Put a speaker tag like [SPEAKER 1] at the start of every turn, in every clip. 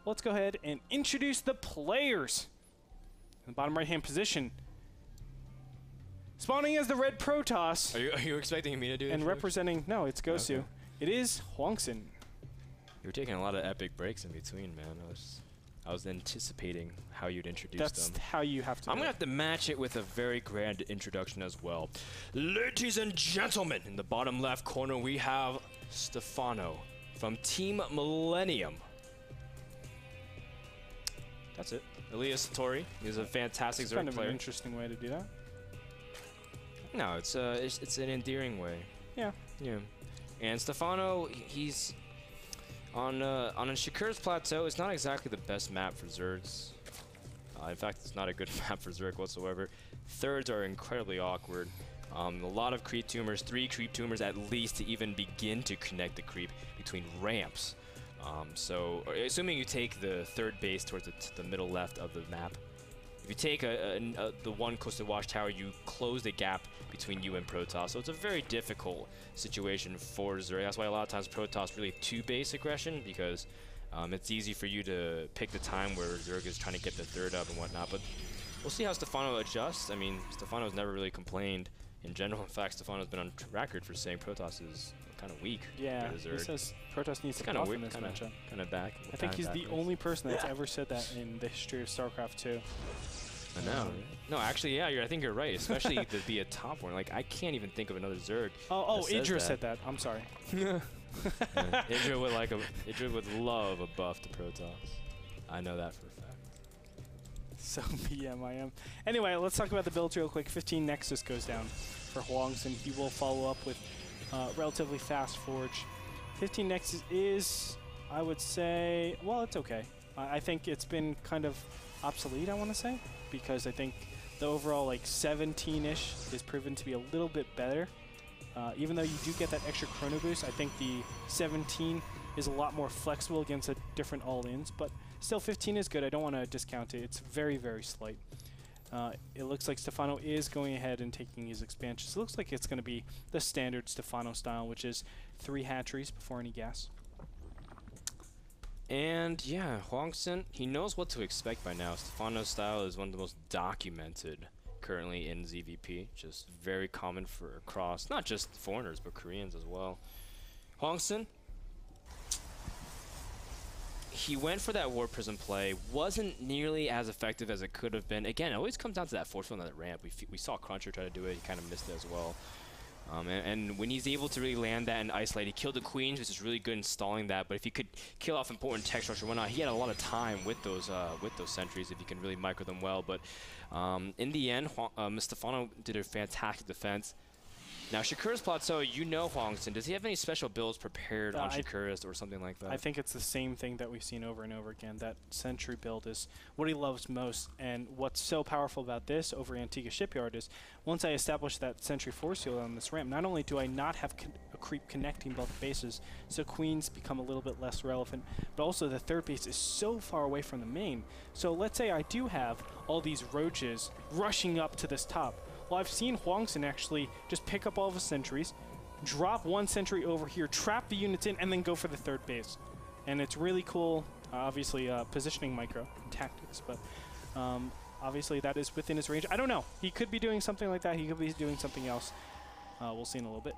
[SPEAKER 1] let's go ahead and introduce the players. In the bottom right-hand position, spawning as the red Protoss.
[SPEAKER 2] Are you expecting me to do that?
[SPEAKER 1] And representing, no, it's Gosu.
[SPEAKER 2] Okay.
[SPEAKER 1] It is HwangSin.
[SPEAKER 2] You were taking a lot of epic breaks in between, man. I was anticipating how you'd introduce them.
[SPEAKER 1] That's how you have to.
[SPEAKER 2] I'm going to have to match it with a very grand introduction as well. Ladies and gentlemen, in the bottom left corner, we have Stephano from Team Millennium. That's it. Elias Satori is a fantastic Zerg
[SPEAKER 1] kind of
[SPEAKER 2] player.
[SPEAKER 1] an interesting way to do that.
[SPEAKER 2] No, it's an endearing way.
[SPEAKER 1] Yeah.
[SPEAKER 2] Yeah. And Stephano, he's on a Shakur's Plateau. It's not exactly the best map for Zergs. In fact, it's not a good map for Zerg whatsoever. Thirds are incredibly awkward. A lot of creep tumors, 3 creep tumors at least to even begin to connect the creep between ramps. So, assuming you take the third base towards the middle left of the map, if you take the one close to the watchtower, you close the gap between you and Protoss. So it's a very difficult situation for Zerg. That's why a lot of times Protoss really 2-base aggression, because it's easy for you to pick the time where Zerg is trying to get the third up and whatnot. But we'll see how Stephano adjusts. I mean, Stephano's never really complained in general. In fact, Stephano's been on record for saying Protoss is kind of weak.
[SPEAKER 1] Yeah, he says Protoss needs to come off in this matchup.
[SPEAKER 2] Kind of back.
[SPEAKER 1] I think he's the only person that's ever said that in the history of Starcraft II.
[SPEAKER 2] I know. No, actually, yeah, I think you're right. Especially to be a top one. Like, I can't even think of another Zerg.
[SPEAKER 1] Oh, Idra said that. I'm sorry.
[SPEAKER 2] Yeah, Idra would love a buff to Protoss. I know that for a fact.
[SPEAKER 1] So BMIM. Anyway, let's talk about the builds real quick. 15 Nexus goes down for HwangSin. He will follow up with relatively fast Forge. 15 Nexus is, I would say, well, it's okay. I think it's been kind of obsolete, I want to say, because I think the overall like 17-ish is proven to be a little bit better. Even though you do get that extra chrono boost, I think the 17 is a lot more flexible against different all-ins, but still 15 is good. I don't want to discount it. It's very, very slight. It looks like Stephano is going ahead and taking his expansions. It looks like it's going to be the standard Stephano style, which is 3 hatcheries before any gas.
[SPEAKER 2] And yeah, HwangSin, he knows what to expect by now. Stephano's style is one of the most documented currently in ZVP. Just very common for across, not just foreigners, but Koreans as well. HwangSin, he went for that War Prism play, wasn't nearly as effective as it could have been. Again, it always comes down to that force field on that ramp. We saw Cruncher try to do it, he kind of missed it as well. And when he's able to really land that and isolate, he killed the Queens, which is really good in stalling that. But if he could kill off important tech structure or whatnot, he had a lot of time with those sentries if he can really micro them well. But in the end, Stephano did a fantastic defense. Now, Shakur's Plateau, you know HwangSin. Does he have any special builds prepared on Shakur's or something like that?
[SPEAKER 1] I think it's the same thing that we've seen over and over again. That Sentry build is what he loves most. And what's so powerful about this over Antigua Shipyard is once I establish that Sentry force field on this ramp, not only do I not have a creep connecting both bases, so Queens become a little bit less relevant, but also the third base is so far away from the main. So let's say I do have all these roaches rushing up to this top. Well, I've seen HwangSin actually just pick up all of his sentries, drop one sentry over here, trap the units in, and then go for the third base. And it's really cool, obviously positioning micro tactics, but obviously that is within his range. I don't know. He could be doing something like that. He could be doing something else. We'll see in a little bit.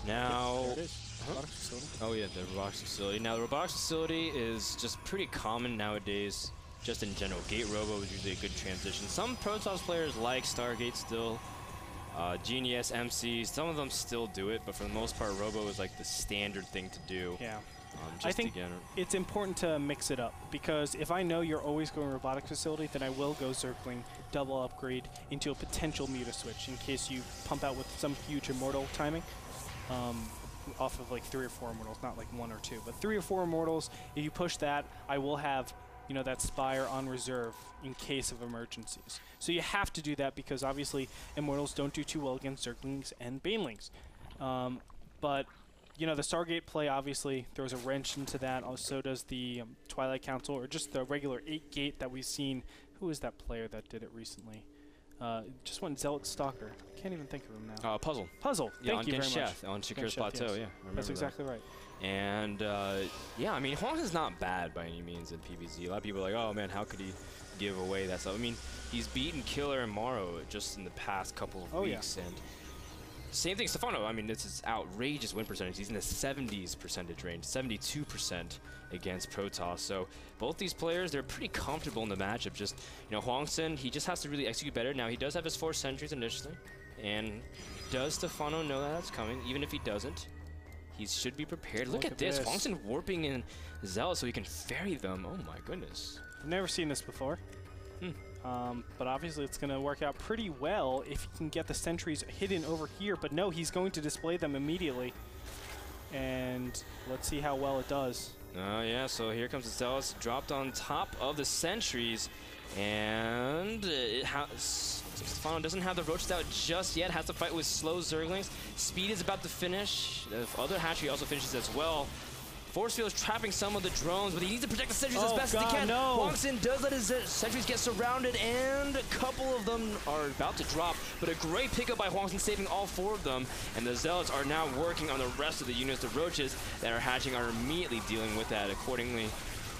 [SPEAKER 2] Now,
[SPEAKER 1] there it is. Robotics facility.
[SPEAKER 2] Oh yeah, the robotics facility. Now the robotics facility is just pretty common nowadays. Just in general, Gate Robo is usually a good transition. Some Protoss players like Stargate still. Genius, MC, some of them still do it, but for the most part, Robo is like the standard thing to do.
[SPEAKER 1] Yeah. I think it's important to mix it up, because if I know you're always going robotic facility, then I will go Zergling, double upgrade into a potential Muta switch in case you pump out with some huge Immortal timing. Off of like 3 or 4 Immortals, not like 1 or 2, but 3 or 4 Immortals. If you push that, I will have, you know, that Spire on reserve in case of emergencies. So you have to do that because obviously Immortals don't do too well against Zerglings and Banelings. But, you know, the Stargate play obviously throws a wrench into that. Also does the Twilight Council, or just the regular 8-gate that we've seen. Who is that player that did it recently? Just went Zealot Stalker. Can't even think of him now.
[SPEAKER 2] Puzzle.
[SPEAKER 1] Puzzle.
[SPEAKER 2] Yeah,
[SPEAKER 1] Thank you very much.
[SPEAKER 2] On Shakur's Plateau,
[SPEAKER 1] yes.
[SPEAKER 2] yeah.
[SPEAKER 1] That's exactly right.
[SPEAKER 2] And, yeah, I mean, HwangSin's not bad by any means in PvZ. A lot of people are like, oh, man, how could he give away that stuff? I mean, he's beaten Killer and Morrow just in the past couple of weeks.
[SPEAKER 1] Yeah.
[SPEAKER 2] And same thing, Stephano. I mean, this is outrageous win percentage. He's in the 70s percentage range, 72% against Protoss. So both these players, they're pretty comfortable in the matchup. Just, you know, HwangSin, he just has to really execute better. Now, he does have his 4 sentries initially. And does Stephano know that that's coming? Even if he doesn't, he should be prepared. Look at this. HwangSin warping in Zealot so he can ferry them. Oh, my goodness.
[SPEAKER 1] I've never seen this before. But obviously it's going to work out pretty well if he can get the sentries hidden over here. But no, he's going to display them immediately. And let's see how well it does.
[SPEAKER 2] Yeah, so here comes the Zealots dropped on top of the sentries. And Stephano doesn't have the roaches out just yet. Has to fight with slow Zerglings. Speed is about to finish. The other hatchery also finishes as well. Force Field is trapping some of the drones, but he needs to protect the sentries as best as he can.
[SPEAKER 1] No.
[SPEAKER 2] HwangSin does let his sentries get surrounded, and a couple of them are about to drop, but a great pickup by HwangSin, saving all 4 of them. And the Zealots are now working on the rest of the units. The roaches that are hatching are immediately dealing with that accordingly.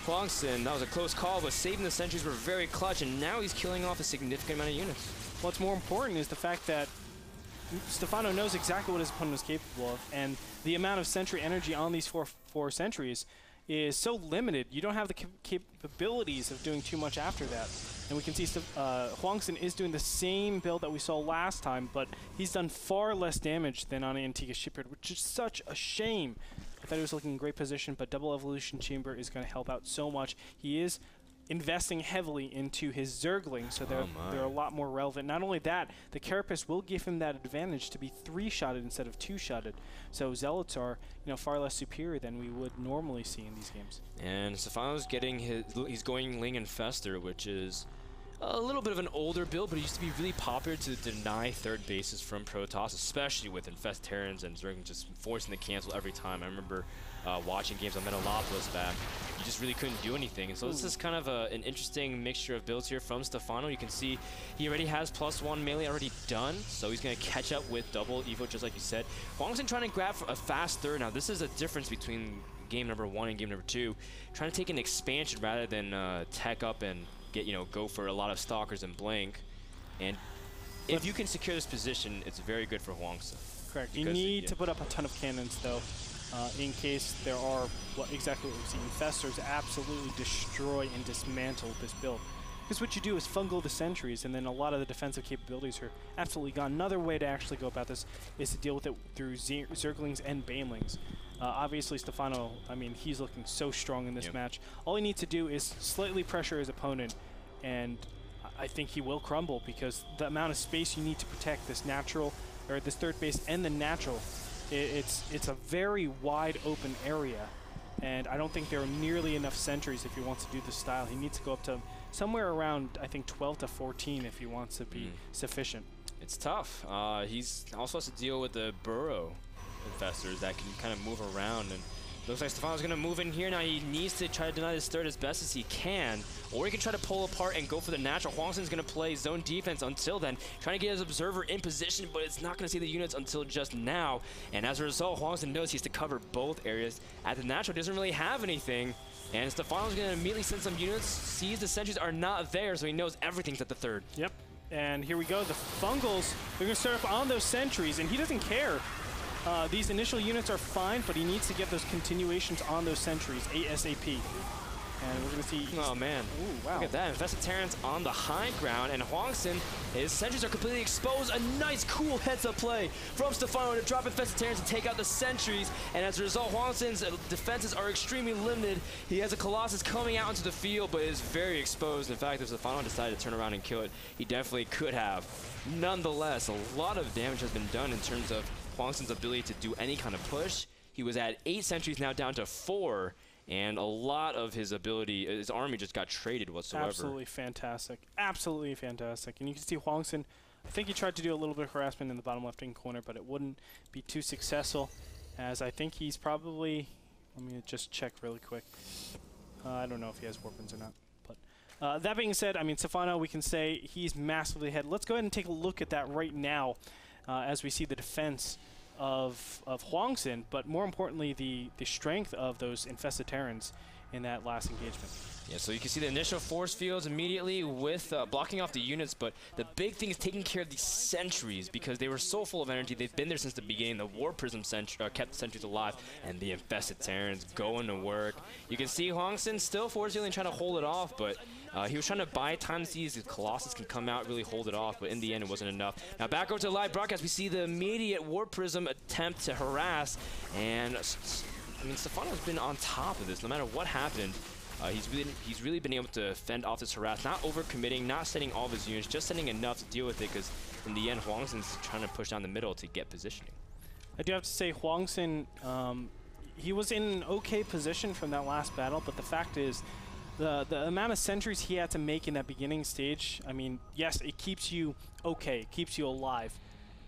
[SPEAKER 2] HwangSin, that was a close call, but saving the sentries were very clutch, and now he's killing off a significant amount of units.
[SPEAKER 1] What's more important is the fact that Stephano knows exactly what his opponent is capable of, and the amount of sentry energy on these four sentries is so limited. You don't have the capabilities of doing too much after that. And we can see HwangSin is doing the same build that we saw last time, but he's done far less damage than on Antigua Shipyard, which is such a shame. I thought he was looking in great position, but Double Evolution Chamber is going to help out so much. He is investing heavily into his Zergling, so they're a lot more relevant. Not only that, the Carapace will give him that advantage to be 3-shotted instead of 2-shotted. So Zealots are, you know, far less superior than we would normally see in these games.
[SPEAKER 2] And Stephano's getting he's going Ling and Fester, which is a little bit of an older build, but it used to be really popular to deny third bases from Protoss, especially with Infest-Terrans and Zerglings just forcing to cancel every time. I remember watching games on Metalopolis back. You just really couldn't do anything. And so this is kind of an interesting mixture of builds here from Stephano. You can see he already has +1 melee already done, so he's going to catch up with double Evo, just like you said. HwangSin trying to grab a fast third. Now, this is a difference between game number 1 and game number 2. Trying to take an expansion rather than tech up and get, go for a lot of Stalkers and Blank. And if you can secure this position, it's very good for HwangSin.
[SPEAKER 1] Correct. You need to put up a ton of cannons, though, in case there are exactly what we've seen. Infestors absolutely destroy and dismantle this build. Because what you do is fungal the sentries, and then a lot of the defensive capabilities are absolutely gone. Another way to actually go about this is to deal with it through Zerglings and Banelings. Obviously, Stephano, I mean, he's looking so strong in this match. All he needs to do is slightly pressure his opponent, and I think he will crumble, because the amount of space you need to protect this natural, or this third base and the natural, it's a very wide open area, and I don't think there are nearly enough sentries if he wants to do this style. He needs to go up to somewhere around, I think, 12 to 14 if he wants to be sufficient.
[SPEAKER 2] It's tough. He's also has to deal with the burrow infestors that can kind of move around, and looks like Stephano's going to move in here. Now he needs to try to deny this third as best as he can, or he can try to pull apart and go for the natural. HwangSin's going to play zone defense until then, trying to get his observer in position, but it's not going to see the units until just now. And as a result, HwangSin knows he has to cover both areas. At the natural, doesn't really have anything, and Stephano's going to immediately send some units, sees the sentries are not there, so he knows everything's at the third.
[SPEAKER 1] Yep, and here we go. The Fungals, they're going to start up on those sentries, and he doesn't care. These initial units are fine, but he needs to get those continuations on those sentries ASAP. And we're going to see...
[SPEAKER 2] Oh, man.
[SPEAKER 1] Ooh, wow.
[SPEAKER 2] Look at that. Infested Terrans on the high ground, and HwangSin, his sentries are completely exposed. A nice, cool heads-up play from Stephano to drop Infested Terrans and take out the sentries. And as a result, HwangSin's defenses are extremely limited. He has a Colossus coming out into the field, but is very exposed. In fact, if Stephano decided to turn around and kill it, he definitely could have. Nonetheless, a lot of damage has been done in terms of HwangSin's ability to do any kind of push. He was at 8 sentries, now down to 4, and a lot of his ability, his army just got traded whatsoever.
[SPEAKER 1] Absolutely fantastic. Absolutely fantastic. And you can see HwangSin, I think he tried to do a little bit of harassment in the bottom left-hand corner, but it wouldn't be too successful, as I think he's probably, let me just check really quick. I don't know if he has weapons or not. That being said, I mean, Stephano, we can say he's massively ahead. Let's go ahead and take a look at that right now as we see the defense of HwangSin, but more importantly, the strength of those infested Terrans in that last engagement.
[SPEAKER 2] Yeah, so you can see the initial force fields immediately with blocking off the units, but the big thing is taking care of these sentries because they were so full of energy. They've been there since the beginning. The War Prism kept the sentries alive, and the infested Terrans going to work. You can see HwangSin still force healing, trying to hold it off, but he was trying to buy time to see if the Colossus can come out, really hold it off, but in the end, it wasn't enough. Now back over to the live broadcast, we see the immediate War Prism attempt to harass, and I mean, Stephano's been on top of this no matter what happened. He's really been able to fend off this harass, not overcommitting, not sending all of his units, just sending enough to deal with it, because in the end, HwangSin's trying to push down the middle to get positioning.
[SPEAKER 1] I do have to say, HwangSin, he was in an okay position from that last battle, but the fact is, the amount of sentries he had to make in that beginning stage, I mean, yes, it keeps you okay, it keeps you alive,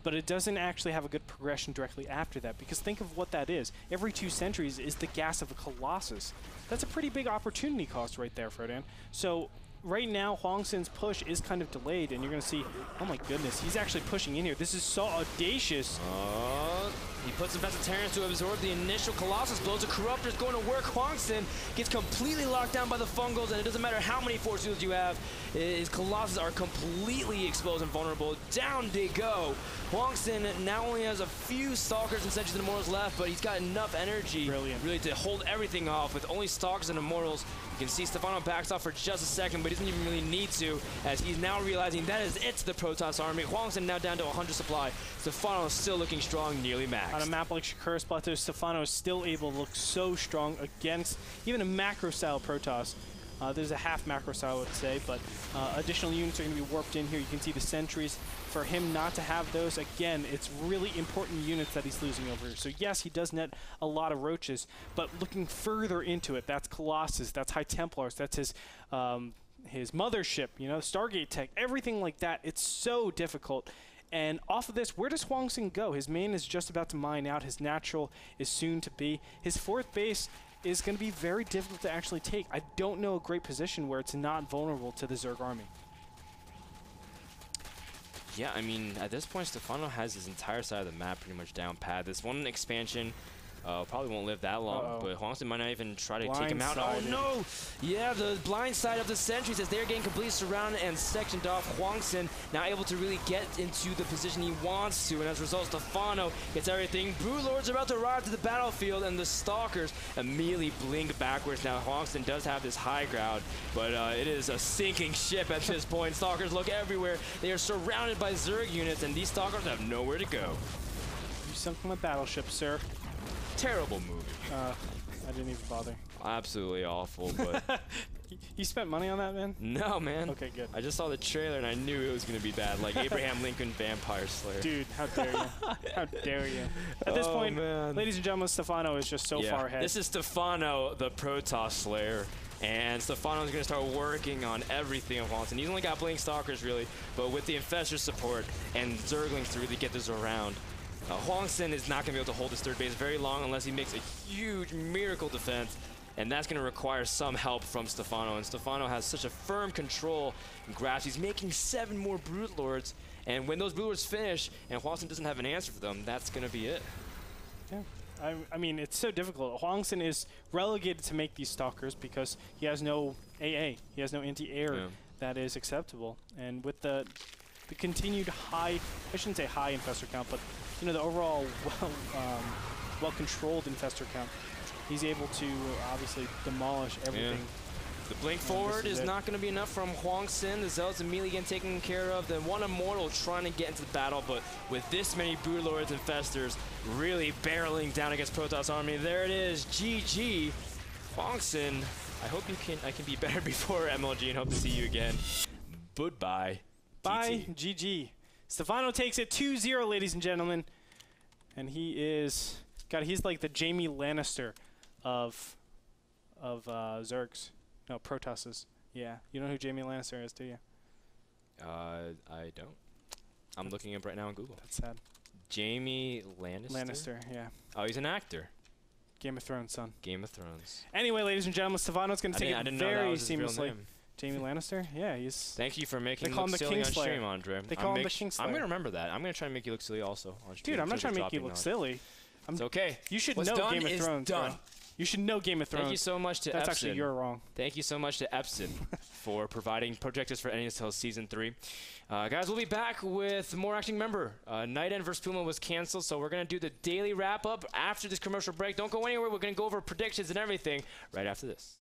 [SPEAKER 1] but it doesn't actually have a good progression directly after that, because think of what that is. Every 2 sentries is the gas of a Colossus. That's a pretty big opportunity cost right there, Frodan. So right now, HwangSin's push is kind of delayed, and you're going to see, oh my goodness, he's actually pushing in here. This is so audacious.
[SPEAKER 2] He puts infested Terrans to absorb the initial Colossus blows. The Corruptor's going to work. HwangSin gets completely locked down by the Fungals, and it doesn't matter how many force fields you have. His Colossus are completely exposed and vulnerable. Down they go. HwangSin now only has a few Stalkers and Sentries and Immortals left, but he's got enough energy really to hold everything off. With only Stalkers and Immortals, you can see Stephano backs off for just a second, but he doesn't even really need to, as he's now realizing that is it to the Protoss army. HwangSin now down to 100 supply. Stephano is still looking strong, nearly max.
[SPEAKER 1] On a map like Shakur's Plateau, Stephano is still able to look so strong against even a macro-style Protoss. There's a half macro style, I would say, but additional units are going to be warped in here. You can see the sentries. For him not to have those, again, it's really important units that he's losing over here. So yes, he does net a lot of roaches, but looking further into it, that's Colossus, that's High Templars, that's his mothership, you know, Stargate Tech, everything like that. It's so difficult. And off of this, where does HwangSin go? His main is just about to mine out. His natural is soon to be. His 4th base is going to be very difficult to actually take. I don't know a great position where it's not vulnerable to the Zerg army.
[SPEAKER 2] Yeah, I mean, at this point, Stephano has his entire side of the map pretty much down pat. This one expansion probably won't live that long, but HwangSin might not even try to take him out. Oh no! Yeah, the blind side of the sentries as they're getting completely surrounded and sectioned off. HwangSin now able to really get into the position he wants to, and as a result, Stephano gets everything. Broodlords are about to arrive to the battlefield, and the Stalkers immediately blink backwards. Now, HwangSin does have this high ground, but it is a sinking ship at this point. Stalkers look everywhere. They are surrounded by Zerg units, and these Stalkers have nowhere to go.
[SPEAKER 1] You sunk my battleship, sir.
[SPEAKER 2] Terrible movie.
[SPEAKER 1] I didn't even bother.
[SPEAKER 2] Absolutely awful, but...
[SPEAKER 1] You spent money on that, man?
[SPEAKER 2] No, man.
[SPEAKER 1] Okay, good.
[SPEAKER 2] I just saw the trailer and I knew it was going to be bad, like Abraham Lincoln Vampire Slayer.
[SPEAKER 1] Dude, how dare you? How dare you? At this point, ladies and gentlemen, Stephano is just so far ahead.
[SPEAKER 2] This is Stephano, the Protoss Slayer. And Stephano is going to start working on everything of HwangSin. He's only got Blink Stalkers, really, but with the Infestor support and Zerglings to really get this around, HwangSin is not going to be able to hold his 3rd base very long unless he makes a huge miracle defense, and that's going to require some help from Stephano. And Stephano has such a firm control and grasp. He's making 7 more Broodlords, and when those Broodlords finish and HwangSin doesn't have an answer for them, that's going to be it.
[SPEAKER 1] Yeah. I mean, it's so difficult. HwangSin is relegated to make these Stalkers because he has no AA. He has no anti-air that is acceptable. And with the continued high, I shouldn't say high infestor count, but you know, the overall well-controlled infestor count, he's able to obviously demolish everything.
[SPEAKER 2] The blink forward is not going to be enough from HwangSin. The Zealots immediately getting taken care of. The one Immortal trying to get into the battle, but with this many Broodlords and Festers really barreling down against Protoss army. There it is, GG. HwangSin, I hope I can be better before MLG and hope to see you again. Goodbye.
[SPEAKER 1] Bye, GG. Stephano takes it 2-0, ladies and gentlemen. And he is, God, he's like the Jaime Lannister of Zergs. No, Protosses. Yeah. You know who Jaime Lannister is, do you?
[SPEAKER 2] I don't. I'm looking up right now on Google.
[SPEAKER 1] That's sad.
[SPEAKER 2] Jaime Lannister?
[SPEAKER 1] Lannister, yeah.
[SPEAKER 2] Oh, he's an actor.
[SPEAKER 1] Game of Thrones, son.
[SPEAKER 2] Game of Thrones.
[SPEAKER 1] Anyway, ladies and gentlemen, Stephano's going to take it very seamlessly. Jaime Lannister? Yeah, he's...
[SPEAKER 2] Thank you for making
[SPEAKER 1] They
[SPEAKER 2] me
[SPEAKER 1] call him
[SPEAKER 2] look
[SPEAKER 1] the
[SPEAKER 2] silly on
[SPEAKER 1] Kingslayer.
[SPEAKER 2] stream, Andre.
[SPEAKER 1] They call him the Kingslayer.
[SPEAKER 2] I'm going to remember that. I'm going to try to make you look silly also on stream.
[SPEAKER 1] Dude, I'm not
[SPEAKER 2] instead
[SPEAKER 1] trying
[SPEAKER 2] of
[SPEAKER 1] to make you
[SPEAKER 2] dropping
[SPEAKER 1] look
[SPEAKER 2] knowledge.
[SPEAKER 1] silly.
[SPEAKER 2] It's okay.
[SPEAKER 1] You should
[SPEAKER 3] What's
[SPEAKER 1] know
[SPEAKER 3] done
[SPEAKER 1] Game of
[SPEAKER 3] is
[SPEAKER 1] Thrones,
[SPEAKER 3] done.
[SPEAKER 1] bro. You should know Game of Thrones.
[SPEAKER 2] Thank you so much to
[SPEAKER 1] That's
[SPEAKER 2] Epson.
[SPEAKER 1] actually, you're wrong.
[SPEAKER 2] Thank you so much to Epson for providing projectors for NASL Season 3. Guys, we'll be back with more acting. Remember, Night End vs. Puma was canceled, so we're going to do the daily wrap-up after this commercial break. Don't go anywhere. We're going to go over predictions and everything right after this.